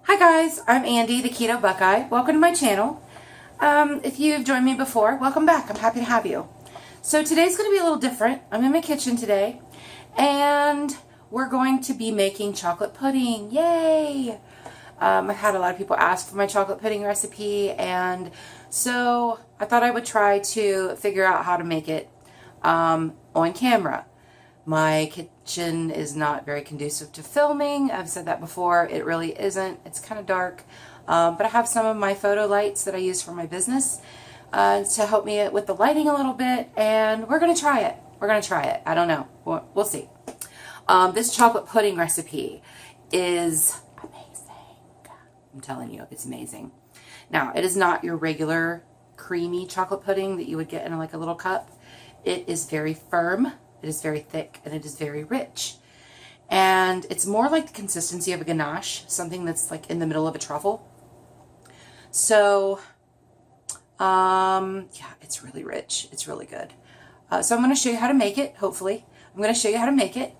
Hi guys, I'm Andy, the Keto Buckeye. Welcome to my channel. If you've joined me before, welcome back. I'm happy to have you. So today's going to be a little different. I'm in my kitchen today, and we're going to be making chocolate pudding. Yay! I've had a lot of people ask for my chocolate pudding recipe, and so I thought I would try to figure out how to make it on camera. My kitchen is not very conducive to filming. I've said that before. It really isn't. It's kind of dark. But I have some of my photo lights that I use for my business to help me with the lighting a little bit. And we're going to try it. We're going to try it. I don't know. We'll see. This chocolate pudding recipe is amazing. I'm telling you, it's amazing. Now, it is not your regular creamy chocolate pudding that you would get in like a little cup. It is very firm. It is very thick, and it is very rich. And it's more like the consistency of a ganache, something that's like in the middle of a truffle. So, yeah, it's really rich. It's really good. So I'm going to show you how to make it, hopefully. I'm going to show you how to make it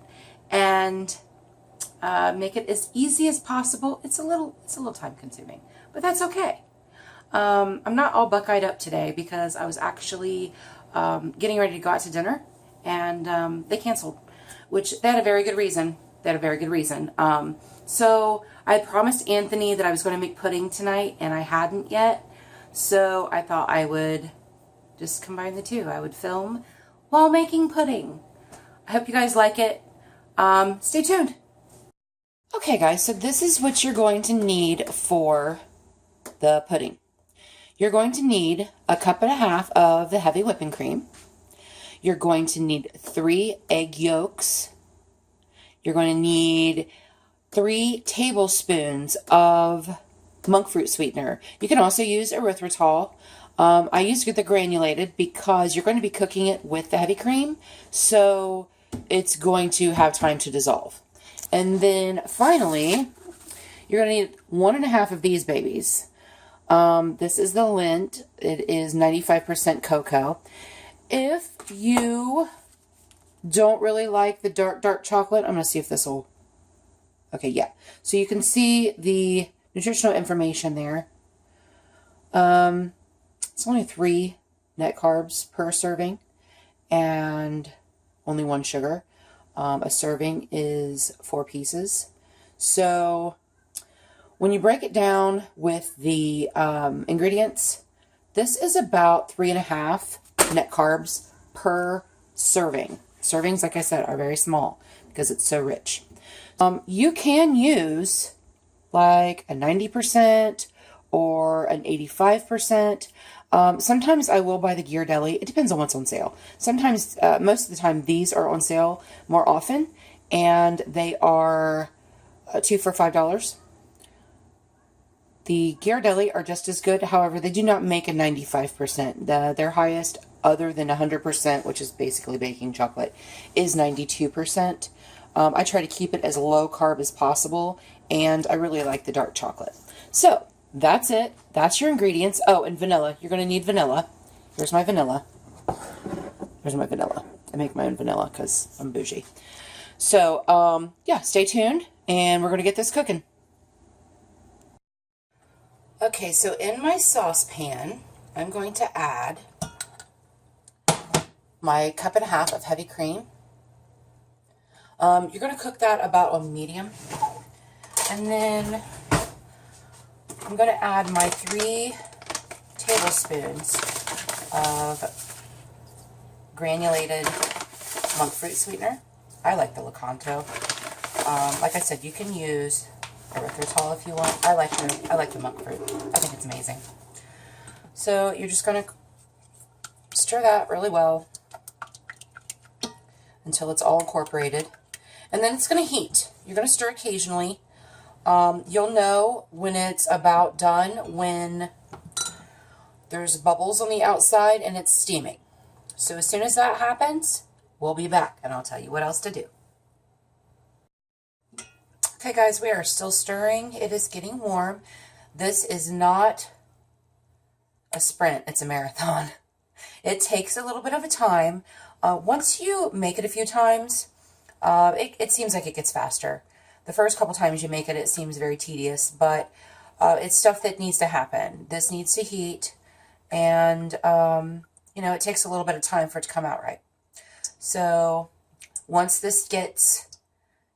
and make it as easy as possible. It's a little time consuming, but that's okay. I'm not all buck-eyed up today because I was actually getting ready to go out to dinner. And they canceled, which they had a very good reason. So I had promised Anthony that I was going to make pudding tonight, and I hadn't yet. So I thought I would just combine the two. I would film while making pudding. I hope you guys like it. Stay tuned. Okay, guys, so this is what you're going to need for the pudding. You're going to need 1.5 cups of the heavy whipping cream. You're going to need 3 egg yolks. You're going to need 3 tablespoons of monk fruit sweetener. You can also use erythritol. I use the granulated because you're going to be cooking it with the heavy cream, so it's going to have time to dissolve. And then finally, you're going to need 1.5 of these babies. This is the Lindt. It is 95% cocoa. If you don't really like the dark chocolate, I'm going to see if this will... Okay, yeah. So you can see the nutritional information there. It's only 3 net carbs per serving and only 1 sugar. A serving is 4 pieces. So when you break it down with the ingredients, this is about 3.5 net carbs per serving. Servings, like I said, are very small because it's so rich. You can use like a 90% or an 85%. Sometimes I will buy the Ghirardelli. It depends on what's on sale. Sometimes, most of the time, these are on sale more often, and they are 2 for $5. The Ghirardelli are just as good. However, they do not make a 95%. Their highest, other than 100%, which is basically baking chocolate, is 92%. I try to keep it as low carb as possible, and I really like the dark chocolate. So, that's it. That's your ingredients. Oh, and vanilla. You're going to need vanilla. Here's my vanilla. Here's my vanilla. I make my own vanilla because I'm bougie. So, yeah, stay tuned, and we're going to get this cooking. Okay, so in my saucepan, I'm going to add my 1.5 cups of heavy cream. You're going to cook that about on medium. And then I'm going to add my 3 tablespoons of granulated monk fruit sweetener. I like the Lakanto. Like I said, you can use erythritol if you want. I like the monk fruit. I think it's amazing. So you're just going to stir that really well until it's all incorporated. And then it's going to heat. You're going to stir occasionally. You'll know when it's about done when there's bubbles on the outside and it's steaming. So as soon as that happens, we'll be back and I'll tell you what else to do. Okay guys, we are still stirring. It is getting warm. This is not a sprint, it's a marathon. It takes a little bit of a time. Once you make it a few times, it seems like it gets faster. the first couple times you make it, it seems very tedious, but it's stuff that needs to happen. This needs to heat, and, you know, it takes a little bit of time for it to come out right. So once this gets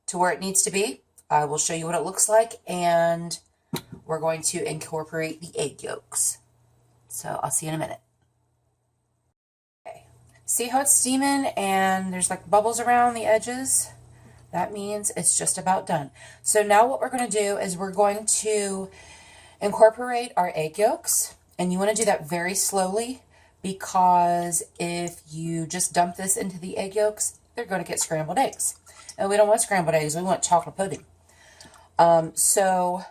to where it needs to be, I will show you what it looks like, and we're going to incorporate the egg yolks. So I'll see you in a minute. Okay. See how it's steaming and there's like bubbles around the edges? That means it's just about done. So now what we're going to do is we're going to incorporate our egg yolks, and you want to do that very slowly, because if you just dump this into the egg yolks, they're going to get scrambled eggs. And we don't want scrambled eggs, we want chocolate pudding. So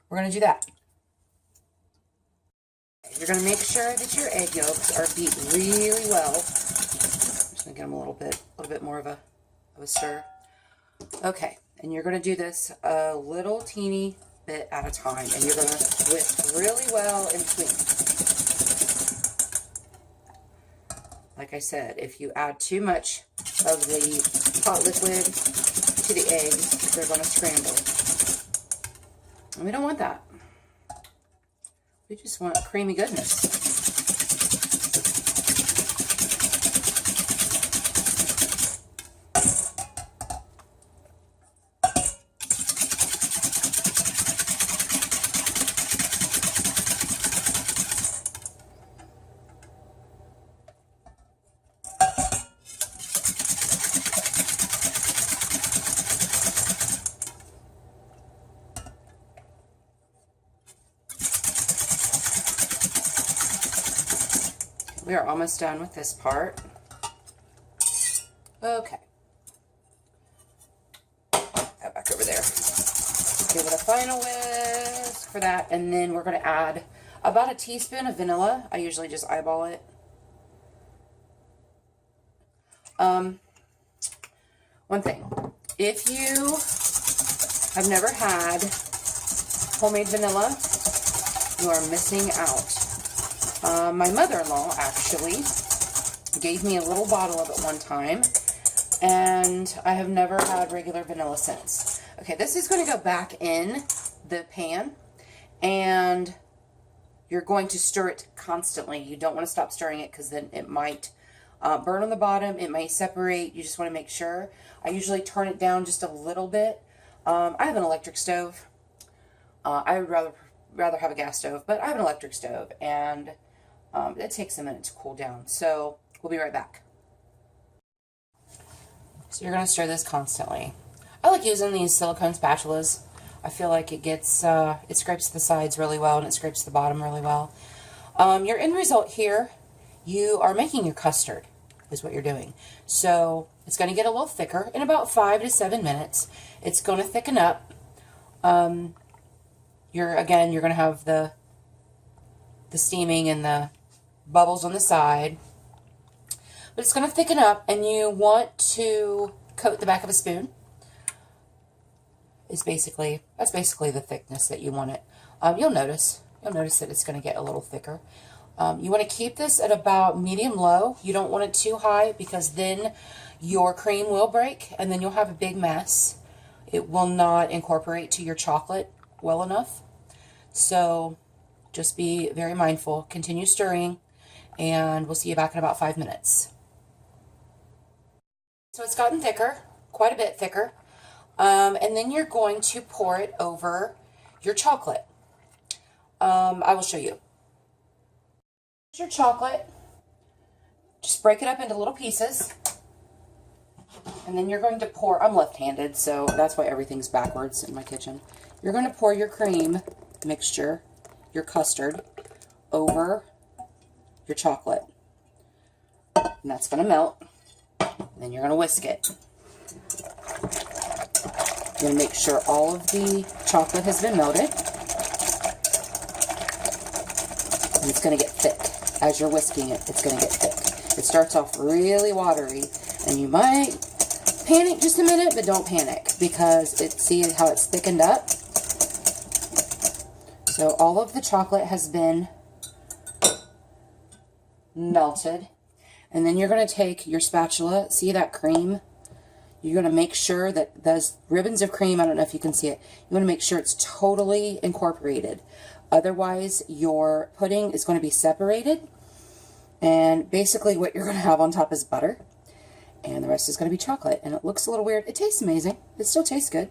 we're going to do that. You're going to make sure that your egg yolks are beat really well. I'm just going to get them a little bit more of a stir. Okay, and you're going to do this a little teeny bit at a time, and you're going to whisk really well in between. Like I said, if you add too much of the hot liquid to the eggs, they're going to scramble. And we don't want that. We just want creamy goodness. We are almost done with this part. Okay. That back over there. Give it a final whisk for that, and then we're going to add about a teaspoon of vanilla. I usually just eyeball it. One thing. If you have never had homemade vanilla, you are missing out. My mother-in-law actually gave me a little bottle of it one time, and I have never had regular vanilla since. Okay, this is going to go back in the pan, and you're going to stir it constantly. You don't want to stop stirring it, because then it might burn on the bottom. It may separate. You just want to make sure. I usually turn it down just a little bit. I have an electric stove. I would rather have a gas stove, but I have an electric stove, and it takes a minute to cool down. So we'll be right back. So you're going to stir this constantly. I like using these silicone spatulas. I feel like it gets, it scrapes the sides really well, and it scrapes the bottom really well. Your end result here, you are making your custard, is what you're doing. So it's going to get a little thicker in about 5 to 7 minutes. It's going to thicken up. You're going to have the steaming and the bubbles on the side. But it's going to thicken up, and you want to coat the back of a spoon. That's basically the thickness that you want it. You'll notice that it's going to get a little thicker. You want to keep this at about medium-low. You don't want it too high, because then your cream will break, and then you'll have a big mess. It will not incorporate to your chocolate well enough. So just be very mindful. Continue stirring, and we'll see you back in about 5 minutes. So it's gotten thicker, quite a bit thicker. And then you're going to pour it over your chocolate. I will show you. Your chocolate, just break it up into little pieces, and then you're going to pour, I'm left-handed, so that's why everything's backwards in my kitchen. You're going to pour your cream mixture, your custard, over your chocolate, and that's going to melt, and then you're going to whisk it. You're going to make sure all of the chocolate has been melted, and it's going to get thick. As you're whisking it, it's going to get thick. It starts off really watery, and you might panic just a minute, but don't panic, because see how it's thickened up? So all of the chocolate has been melted, and then you're going to take your spatula, see that cream? you're going to make sure that those ribbons of cream, I don't know if you can see it, you want to make sure it's totally incorporated. Otherwise, your pudding is going to be separated. And basically what you're going to have on top is butter. And the rest is going to be chocolate. And it looks a little weird. It tastes amazing. It still tastes good.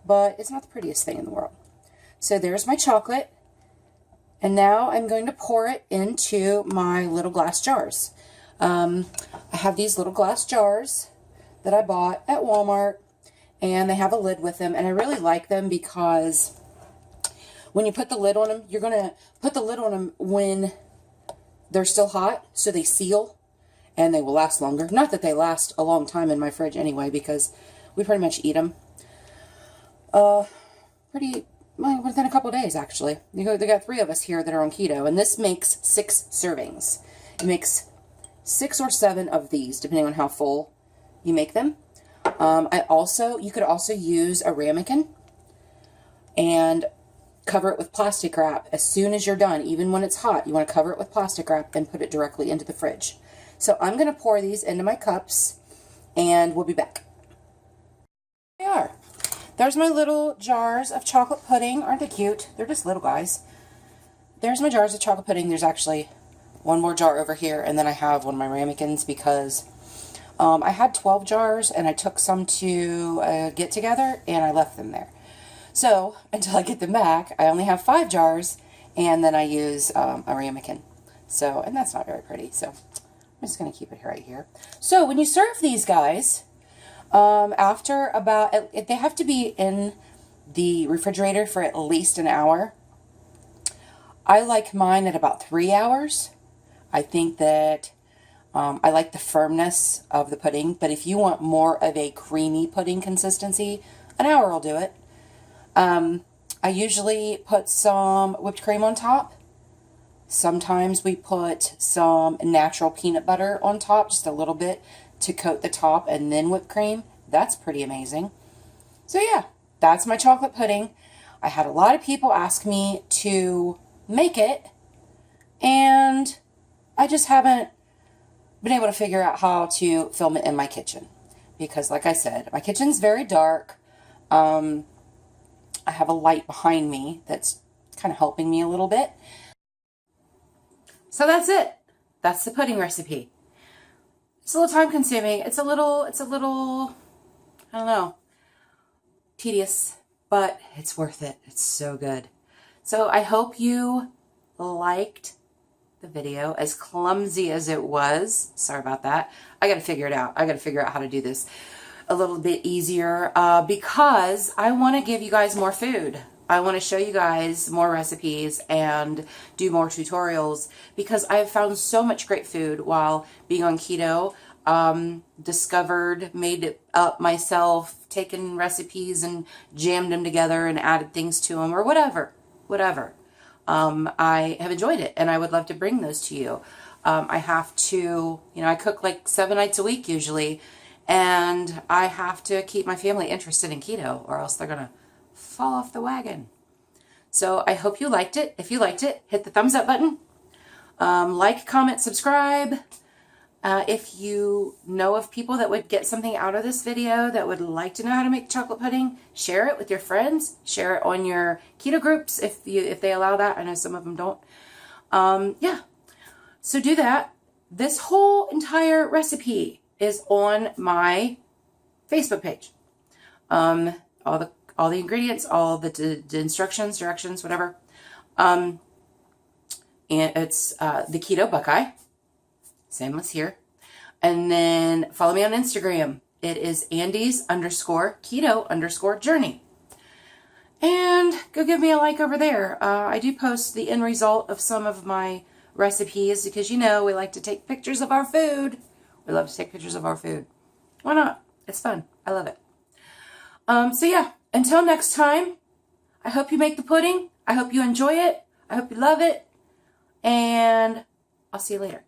But it's not the prettiest thing in the world. So there's my chocolate. And now I'm going to pour it into my little glass jars. I have these little glass jars that I bought at Walmart. And they have a lid with them. And I really like them because when you put the lid on them, you're going to put the lid on them when they're still hot, so they seal and they will last longer. Not that they last a long time in my fridge anyway, because we pretty much eat them pretty well, within a couple of days, actually. They got 3 of us here that are on keto, and this makes 6 servings. It makes 6 or 7 of these, depending on how full you make them. You could also use a ramekin and cover it with plastic wrap as soon as you're done. Even when it's hot, you want to cover it with plastic wrap and put it directly into the fridge. So I'm going to pour these into my cups, and we'll be back. There they are. There's my little jars of chocolate pudding. Aren't they cute? They're just little guys. There's my jars of chocolate pudding. There's actually one more jar over here, and then I have one of my ramekins because I had 12 jars, and I took some to get together, and I left them there. So, until I get them back, I only have 5 jars, and then I use a ramekin. So, and that's not very pretty, so I'm just going to keep it right here. So, when you serve these guys, after about, they have to be in the refrigerator for at least an hour. I like mine at about 3 hours. I think that I like the firmness of the pudding, but if you want more of a creamy pudding consistency, an hour will do it. I usually put some whipped cream on top. Sometimes we put some natural peanut butter on top, just a little bit to coat the top, and then whipped cream. That's pretty amazing. So yeah, that's my chocolate pudding. I had a lot of people ask me to make it, and I just haven't been able to figure out how to film it in my kitchen. Because like I said, my kitchen's very dark. I have a light behind me that's kind of helping me a little bit. So that's it. That's the pudding recipe. It's a little time consuming. It's a little, I don't know, tedious, but it's worth it. It's so good. So I hope you liked the video, as clumsy as it was. Sorry about that. I got to figure it out. I got to figure out how to do this a little bit easier because I want to give you guys more food. I want to show you guys more recipes and do more tutorials because I've found so much great food while being on keto. Discovered, made it up myself, taken recipes and jammed them together and added things to them or whatever. I have enjoyed it and I would love to bring those to you. I have to, I cook like 7 nights a week usually. And I have to keep my family interested in keto or else they're going to fall off the wagon. So I hope you liked it. If you liked it, hit the thumbs up button. Like, comment, subscribe. If you know of people that would get something out of this video that would like to know how to make chocolate pudding, share it with your friends. Share it on your keto groups if they allow that. I know some of them don't. Yeah. So do that. This whole entire recipe is on my Facebook page. All the ingredients, all the instructions, directions, whatever. And it's the Keto Buckeye. Same as here. And then follow me on Instagram. It is Andes_keto_journey. And go give me a like over there. I do post the end result of some of my recipes because, we like to take pictures of our food. We love to take pictures of our food. Why not? It's fun. I love it. So yeah, until next time, I hope you make the pudding. I hope you enjoy it. I hope you love it. And I'll see you later.